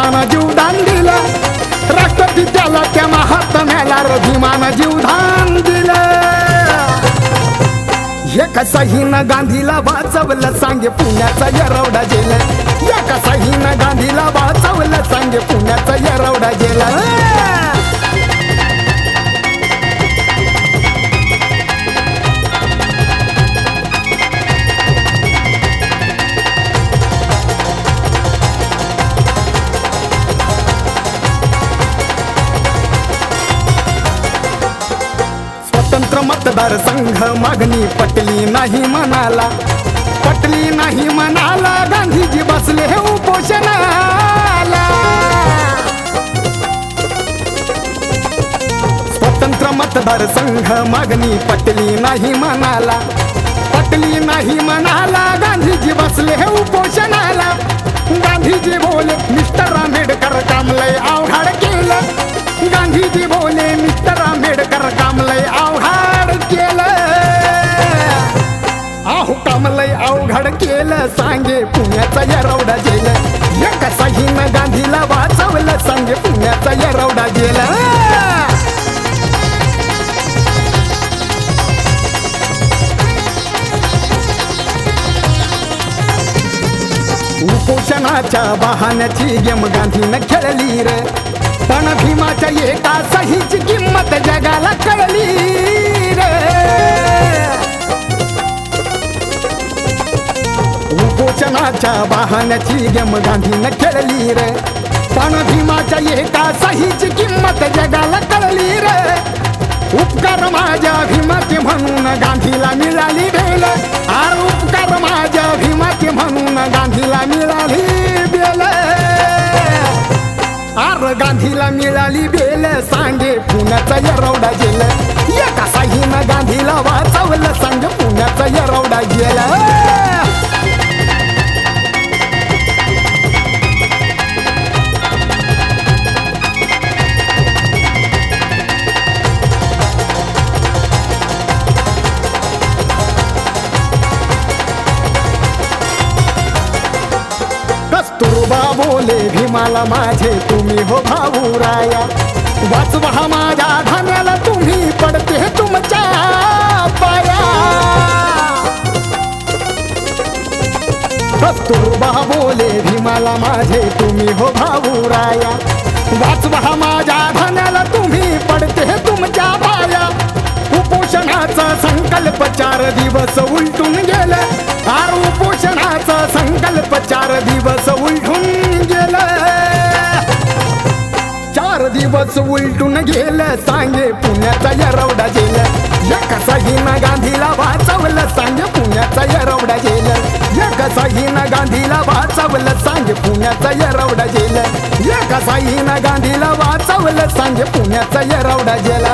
भीमानं जीवदान दिलं, राष्ट्रपित्याला त्या महात्म्याला भीमानं जीवदान दिलं. एका सहीनं गांधीला वाचवलं सांगे पुण्याचा येरवडा जेल. एका सहीनं गांधीला वाचवलं सांगे पुण्याचा येरवडा जेल. स्वतंत्र मतदार संघ मागणी पटली नाही म्हणाला, पटली नाही म्हणाला. गांधीजी बसले हे उपोषणाला. स्वतंत्र मतदार संघ मागणी पटली नाही म्हणाला, पटली नाही म्हणाला. गांधीजी बसले हे उपोषणाला. गांधीजी बोले मिस्टर आंबेडकर काम लय अवघड केलं. गांधीजी बोले मिस्टर आंबेडकर काम लय अवघड केलं. आहो काम लय अवघड केलं सांगे पुण्याचा येरवडा जेल. एका सहीनं गांधीला वाचवलं सांगे पुण्याचा येरवडा जेल. उपोषणाच्या बहाण्याची गेम गांधीनं खेळली रे, पण भीमाच्या एका सहीची किंमत जगाला कळली रे. उपोषणाच्या बहाण्याची गेम गांधीनं खेळली रे, पण भीमाच्या एका सहीची किंमत जगाला कळली रे. उपकार माझ्या भीमाचे म्हणून गांधीला मिळाली बेल. आर उपकार माझ्या भीमाचे म्हणून गांधीला मिळाली बेल. आर गांधीला मिळाली बेल सांगे पुण्याचा येरवडा जेल. एका सहीनं गांधीला वाचवलं सांगे पुण्याचा येरवडा जेल. कस्तुरबा बोले भीमाला माझे तुम्ही हो भाऊ राया. वाचवा माझ्या धान्याला तुम्ही पडते तुमच्या पाया. कस्तुरबा बोले भीमाला माझे तुम्ही हो भाऊ राया. वाचवा माझ्या धान्याला तुम्ही पडते तुमच्या पाया. उपोषणाचा संकल्प 4 दिवस उलटून गेलं. आर उपोषणाचा संकल्प 4 दिवस उलटून गेलं. 4 दिवस उलटून गेलं सांगे पुण्याचा येरवडा जेल. एका सहीनं गांधीला वाचवलं सांगे पुण्याचा येरवडा जेल. एका सहीनं गांधीला वाचवलं सांगे पुण्याचा येरवडा जेल. एका सहीनं गांधीला वाचवलं सांगे पुण्याचा येरवडा जेल.